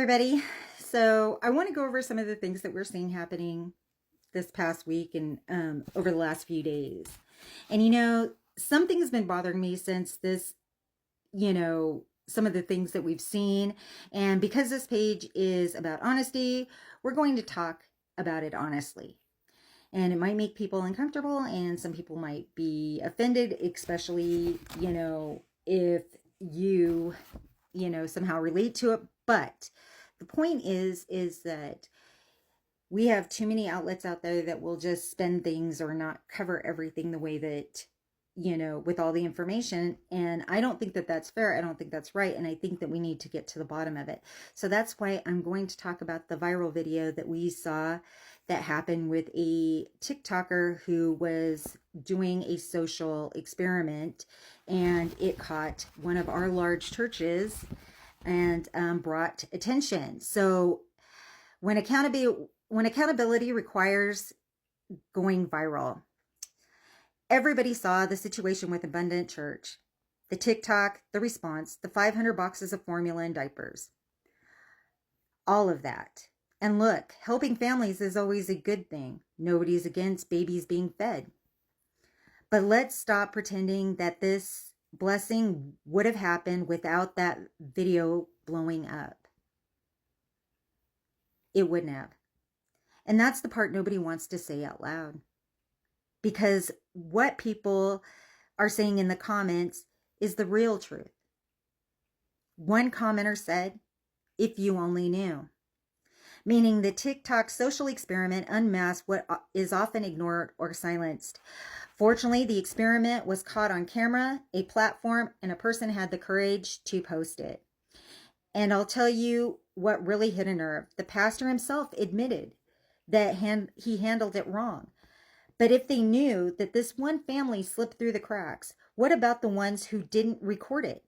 everybody. So I want to go over some of the things that we're seeing happening this past week and over the last few days. And something has been bothering me since this, some of the things that we've seen. And because this page is about honesty, we're going to talk about it honestly. And it might make people uncomfortable and some people might be offended, especially, if you, somehow relate to it. But the point is that we have too many outlets out there that will just spin things or not cover everything the way that, with all the information. And I don't think that that's fair. I don't think that's right. And I think that we need to get to the bottom of it. So that's why I'm going to talk about the viral video that we saw that happened with a TikToker who was doing a social experiment, and it caught one of our large churches and brought attention. So when accountability requires going viral, everybody saw the situation with Abundant Church, the TikTok, the response, the 500 boxes of formula and diapers, all of that. And look, helping families is always a good thing. Nobody's against babies being fed. But let's stop pretending that this blessing would have happened without that video blowing up. It wouldn't have. And that's the part nobody wants to say out loud. Because what people are saying in the comments is the real truth. One commenter said, "If you only knew." Meaning the TikTok social experiment unmasked what is often ignored or silenced. Fortunately, the experiment was caught on camera, a platform, and a person had the courage to post it. And I'll tell you what really hit a nerve. The pastor himself admitted that he handled it wrong. But if they knew that this one family slipped through the cracks, what about the ones who didn't record it?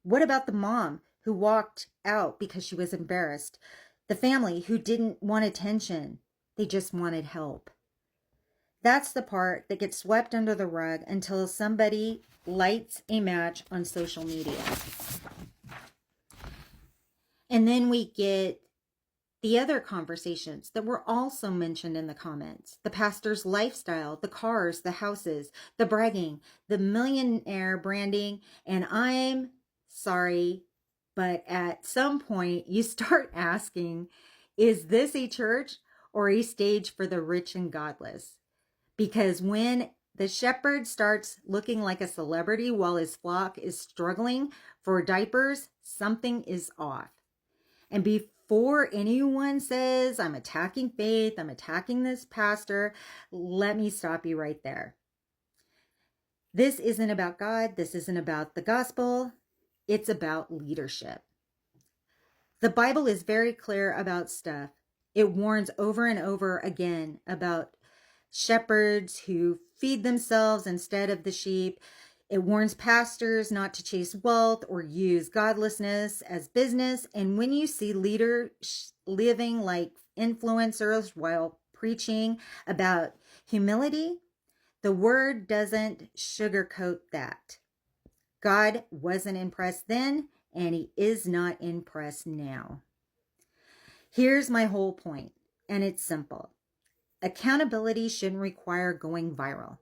What about the mom who walked out because she was embarrassed? The family who didn't want attention, they just wanted help. That's the part that gets swept under the rug until somebody lights a match on social media. And then we get the other conversations that were also mentioned in the comments. The pastor's lifestyle, the cars, the houses, the bragging, the millionaire branding. And I'm sorry, but at some point you start asking, is this a church or a stage for the rich and godless? Because when the shepherd starts looking like a celebrity while his flock is struggling for diapers, something is off. And before anyone says, I'm attacking faith, I'm attacking this pastor, let me stop you right there. This isn't about God. This isn't about the gospel. It's about leadership. The Bible is very clear about stuff. It warns over and over again about shepherds who feed themselves instead of the sheep. It warns pastors not to chase wealth or use godlessness as business. And when you see leaders living like influencers while preaching about humility, the word doesn't sugarcoat that. God wasn't impressed then, and he is not impressed now. Here's my whole point, and it's simple. Accountability shouldn't require going viral.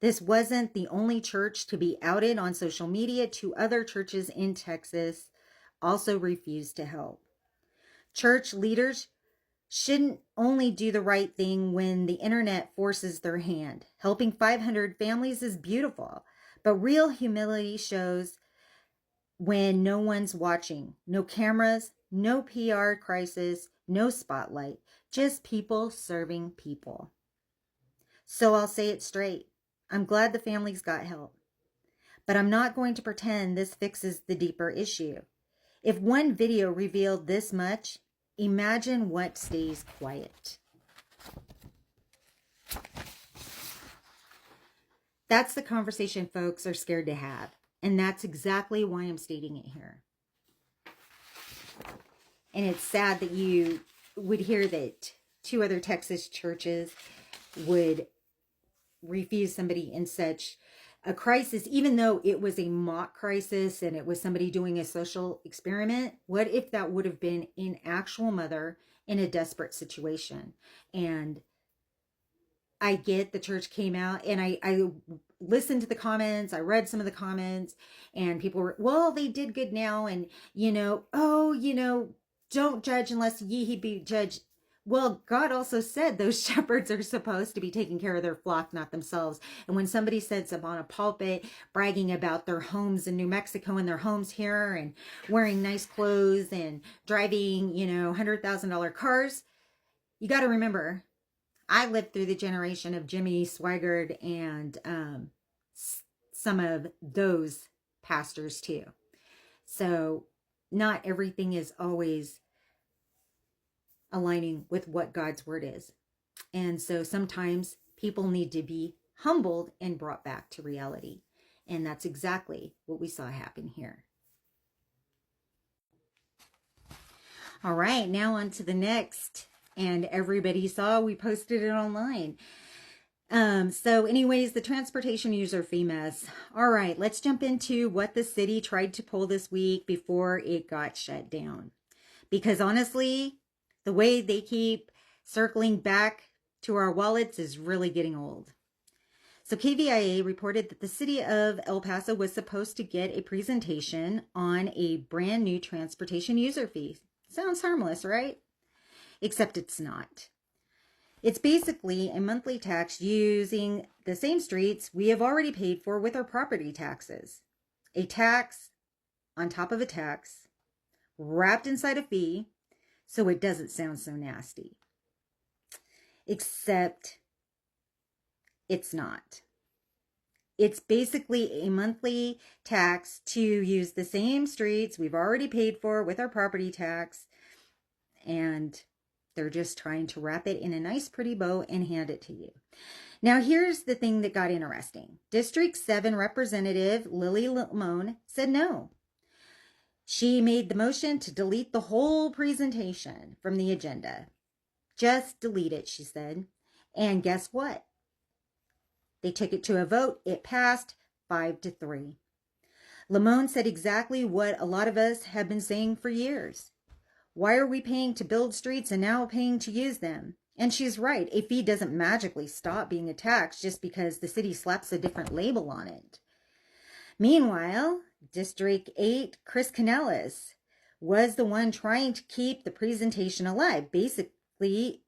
This wasn't the only church to be outed on social media. Two other churches in Texas also refused to help. Church leaders shouldn't only do the right thing when the internet forces their hand. Helping 500 families is beautiful, but real humility shows when no one's watching. No cameras, no PR crisis, no spotlight, just people serving people. So I'll say it straight. I'm glad the families got help, but I'm not going to pretend this fixes the deeper issue. If one video revealed this much, imagine what stays quiet. That's the conversation folks are scared to have, and that's exactly why I'm stating it here. And it's sad that you would hear that two other Texas churches would refuse somebody in such a crisis, even though it was a mock crisis and it was somebody doing a social experiment. What if that would have been an actual mother in a desperate situation? And I get the church came out, and I listened to the comments. I read some of the comments, and people were, well, they did good now. And, don't judge unless ye be judged. Well, God also said those shepherds are supposed to be taking care of their flock, not themselves. And when somebody sits up on a pulpit bragging about their homes in New Mexico and their homes here and wearing nice clothes and driving, $100,000 cars, you got to remember, I lived through the generation of Jimmy Swaggart and some of those pastors too. So not everything is always aligning with what God's word is. And so sometimes people need to be humbled and brought back to reality. And that's exactly what we saw happen here. All right, now on to the next. And everybody saw, we posted it online. So anyways, the transportation user fee mess. All right, let's jump into what the city tried to pull this week before it got shut down. Because honestly, the way they keep circling back to our wallets is really getting old. So KVIA reported that the city of El Paso was supposed to get a presentation on a brand new transportation user fee. Sounds harmless, right? Except it's not. It's basically a monthly tax using the same streets we have already paid for with our property taxes. A tax on top of a tax, wrapped inside a fee, so it doesn't sound so nasty. Except it's not. It's basically a monthly tax to use the same streets we've already paid for with our property tax, and they're just trying to wrap it in a nice pretty bow and hand it to you. Now here's the thing that got interesting. District 7 Representative Lily Limon said no. She made the motion to delete the whole presentation from the agenda. Just delete it, she said. And guess what? They took it to a vote. It passed 5-3. Limon said exactly what a lot of us have been saying for years. Why are we paying to build streets and now paying to use them? And she's right. A fee doesn't magically stop being a tax just because the city slaps a different label on it. Meanwhile, District 8, Chris Canellis, was the one trying to keep the presentation alive. Basically,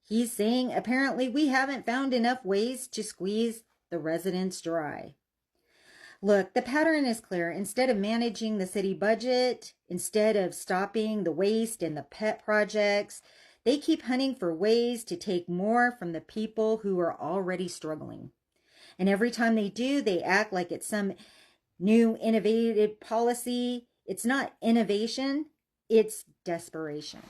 he's saying, apparently we haven't found enough ways to squeeze the residents dry. Look, the pattern is clear. Instead of managing the city budget, instead of stopping the waste and the pet projects, they keep hunting for ways to take more from the people who are already struggling. And every time they do, they act like it's some new innovative policy. It's not innovation, it's desperation.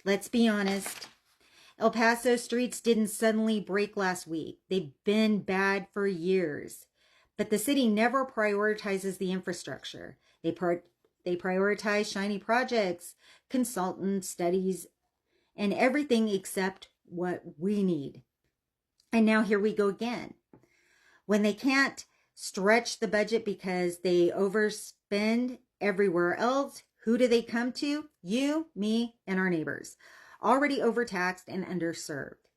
Let's be honest. El Paso streets didn't suddenly break last week. They've been bad for years. But the city never prioritizes the infrastructure. They prioritize shiny projects, consultant studies, and everything except what we need. And now here we go again. When they can't stretch the budget because they overspend everywhere else, who do they come to? You, me, and our neighbors. Already overtaxed and underserved.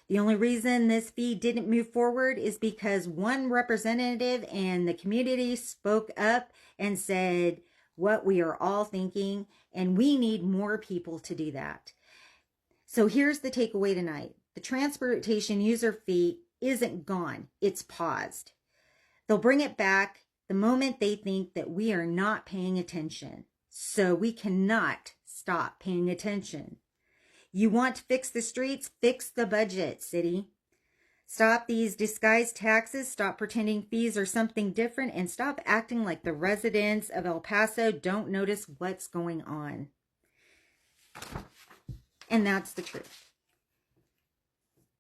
The only reason this fee didn't move forward is because one representative and the community spoke up and said what we are all thinking, and we need more people to do that. So here's the takeaway tonight. The transportation user fee isn't gone, it's paused. They'll bring it back the moment they think that we are not paying attention. So we cannot stop paying attention. You want to fix the streets? Fix the budget, city. Stop these disguised taxes. Stop pretending fees are something different. And stop acting like the residents of El Paso don't notice what's going on. And that's the truth.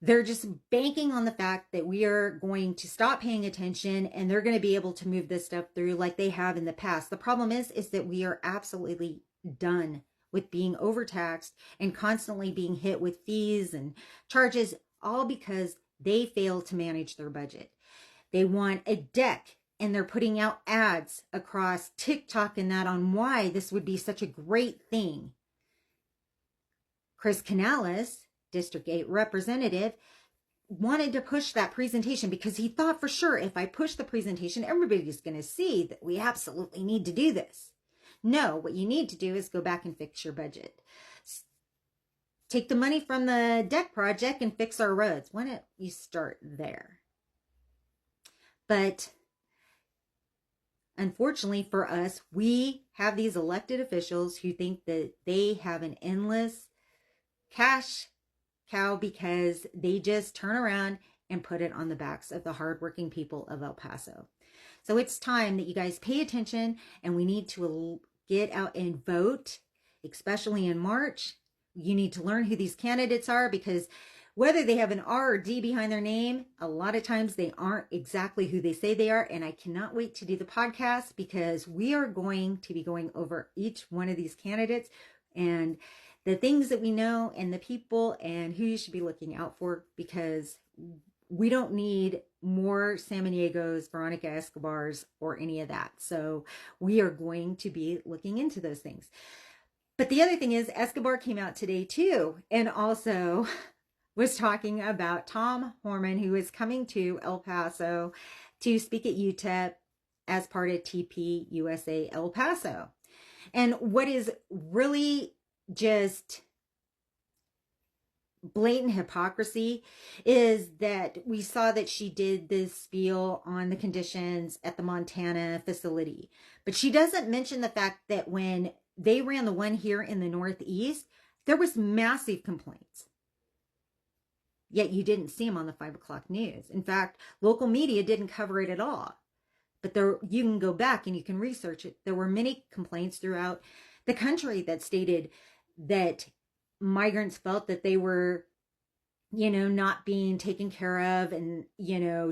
They're just banking on the fact that we are going to stop paying attention and they're going to be able to move this stuff through like they have in the past. The problem is that we are absolutely done with being overtaxed and constantly being hit with fees and charges, all because they fail to manage their budget. They want a deck, and they're putting out ads across TikTok and that on why this would be such a great thing. Chris Canales, District 8 representative, wanted to push that presentation because he thought for sure if I push the presentation, everybody's going to see that we absolutely need to do this. No, what you need to do is go back and fix your budget. Take the money from the deck project and fix our roads. Why don't you start there? But unfortunately for us, we have these elected officials who think that they have an endless cash cow because they just turn around and put it on the backs of the hardworking people of El Paso. So it's time that you guys pay attention, and we need to get out and vote, especially in March. You need to learn who these candidates are, because whether they have an R or D behind their name, a lot of times they aren't exactly who they say they are. And I cannot wait to do the podcast, because we are going to be going over each one of these candidates and the things that we know and the people and who you should be looking out for, because we don't need more Samaniegos, Veronica Escobars, or any of that. So we are going to be looking into those things. But the other thing is, Escobar came out today too, and also was talking about Tom Horman, who is coming to El Paso to speak at UTEP as part of TP USA El Paso. And what is really just blatant hypocrisy is that we saw that she did this spiel on the conditions at the Montana facility, but she doesn't mention the fact that when they ran the one here in the Northeast, there was massive complaints. Yet you didn't see them on the 5 o'clock news. In fact, local media didn't cover it at all. But there, you can go back and you can research it. There were many complaints throughout the country that stated that migrants felt that they were, not being taken care of, and,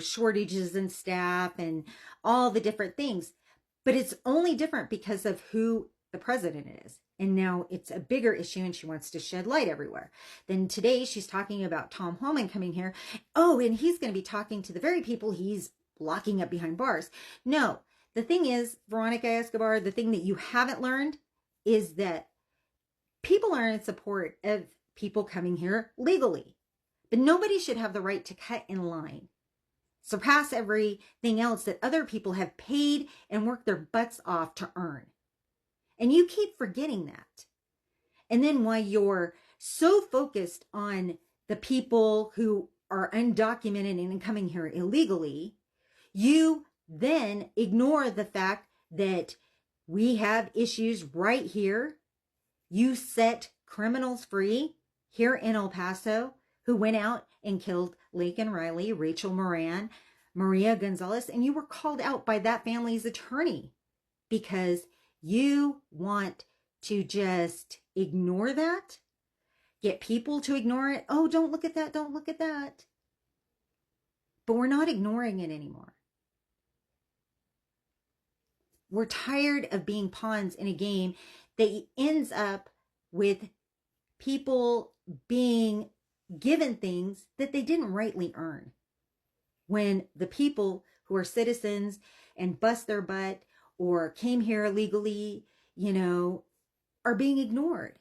shortages in staff and all the different things. But it's only different because of who the president is. And now it's a bigger issue, and she wants to shed light everywhere. Then today she's talking about Tom Holman coming here. Oh, and he's going to be talking to the very people he's locking up behind bars. No, the thing is, Veronica Escobar, the thing that you haven't learned is that people are in support of people coming here legally. But nobody should have the right to cut in line, surpass everything else that other people have paid and worked their butts off to earn. And you keep forgetting that. And then while you're so focused on the people who are undocumented and coming here illegally, you then ignore the fact that we have issues right here. You set criminals free here in El Paso who went out and killed Laken Riley, Rachel Moran, Maria Gonzalez, and you were called out by that family's attorney because you want to just ignore that, get people to ignore it. Oh, don't look at that. Don't look at that. But we're not ignoring it anymore. We're tired of being pawns in a game that ends up with people being given things that they didn't rightly earn. When the people who are citizens and bust their butt or came here illegally, are being ignored.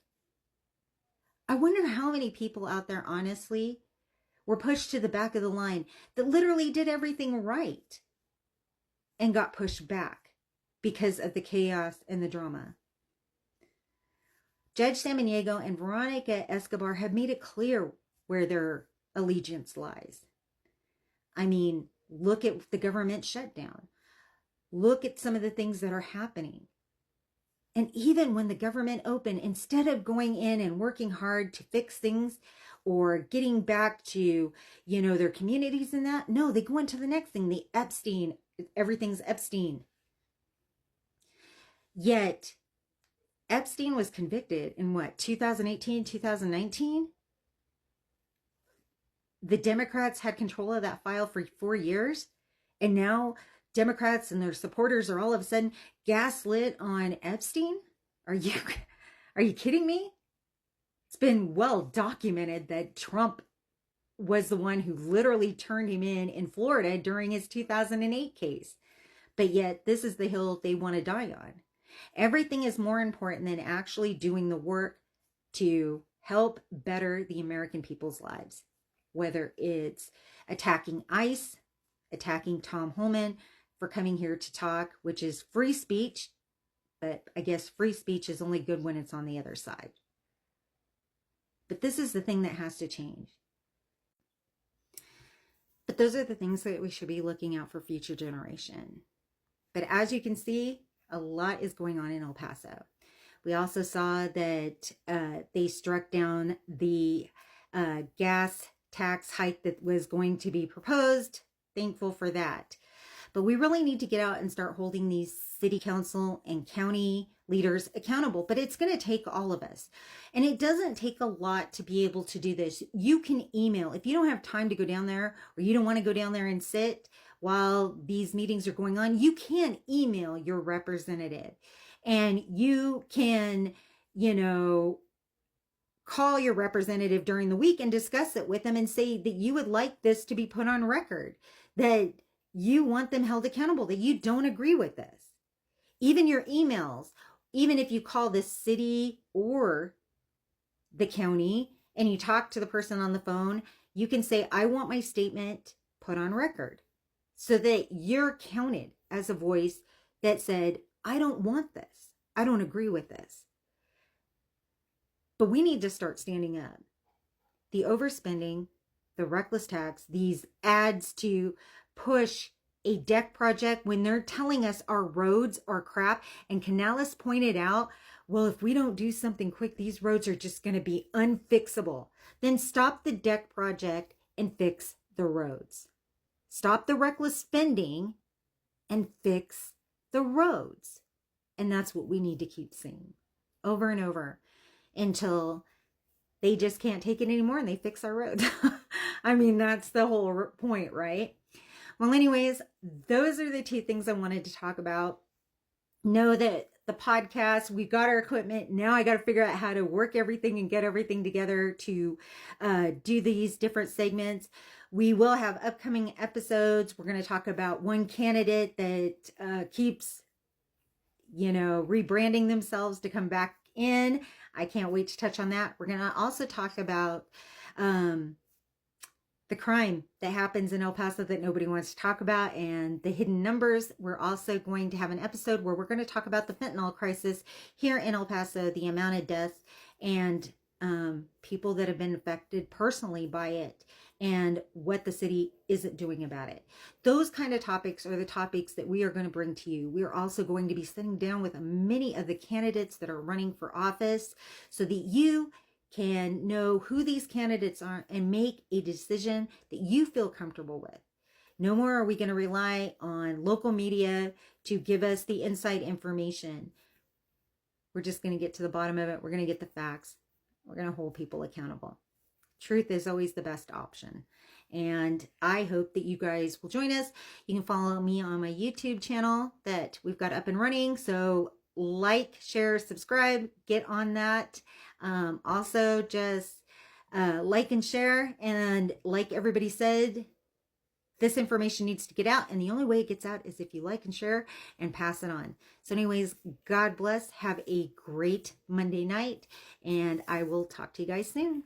I wonder how many people out there, honestly, were pushed to the back of the line that literally did everything right and got pushed back because of the chaos and the drama. Judge Samaniego and Veronica Escobar have made it clear where their allegiance lies. I mean, look at the government shutdown. Look at some of the things that are happening. And even when the government opened, instead of going in and working hard to fix things or getting back to, their communities and that, no, they go into the next thing, the Epstein, everything's Epstein. Yet, Epstein was convicted in 2018, 2019? The Democrats had control of that file for 4 years, and now Democrats and their supporters are all of a sudden gaslit on Epstein? Are you kidding me? It's been well documented that Trump was the one who literally turned him in Florida during his 2008 case. But yet, this is the hill they want to die on. Everything is more important than actually doing the work to help better the American people's lives, whether it's attacking ICE, attacking Tom Homan for coming here to talk, which is free speech, but I guess free speech is only good when it's on the other side. But this is the thing that has to change. But those are the things that we should be looking out for future generation. But as you can see, a lot is going on in El Paso. We also saw that they struck down the gas tax hike that was going to be proposed. Thankful for that. But we really need to get out and start holding these city council and county leaders accountable. But it's going to take all of us. And it doesn't take a lot to be able to do this. You can email. If you don't have time to go down there, or you don't want to go down there and sit while these meetings are going on, you can email your representative. And you can, call your representative during the week and discuss it with them and say that you would like this to be put on record, that you want them held accountable, that you don't agree with this. Even your emails, even if you call the city or the county and you talk to the person on the phone, you can say, I want my statement put on record, so that you're counted as a voice that said, I don't want this. I don't agree with this. But we need to start standing up. The overspending, the reckless tax, these ads to push a deck project when they're telling us our roads are crap. And Canales pointed out, well, if we don't do something quick, these roads are just going to be unfixable. Then stop the deck project and fix the roads. Stop the reckless spending and fix the roads. And that's what we need to keep saying over and over until they just can't take it anymore and they fix our roads. I mean, that's the whole point, right? Well, anyways, those are the two things I wanted to talk about. Know that the podcast, we got our equipment. Now I got to figure out how to work everything and get everything together to do these different segments. We will have upcoming episodes. We're going to talk about one candidate that keeps, rebranding themselves to come back in. I can't wait to touch on that. We're going to also talk about the crime that happens in El Paso that nobody wants to talk about, and the hidden numbers. We're also going to have an episode where we're going to talk about the fentanyl crisis here in El Paso, the amount of deaths and people that have been affected personally by it, and what the city isn't doing about it. Those kind of topics are the topics that we are going to bring to you. We are also going to be sitting down with many of the candidates that are running for office so that you can know who these candidates are and make a decision that you feel comfortable with. No more are we going to rely on local media to give us the inside information. We're just going to get to the bottom of it. We're going to get the facts. We're going to hold people accountable. Truth is always the best option. And I hope that you guys will join us. You can follow me on my YouTube channel that we've got up and running. So like, share, subscribe, get on that. Also just like and share. And like everybody said, this information needs to get out. And the only way it gets out is if you like and share and pass it on. So anyways, God bless. Have a great Monday night. And I will talk to you guys soon.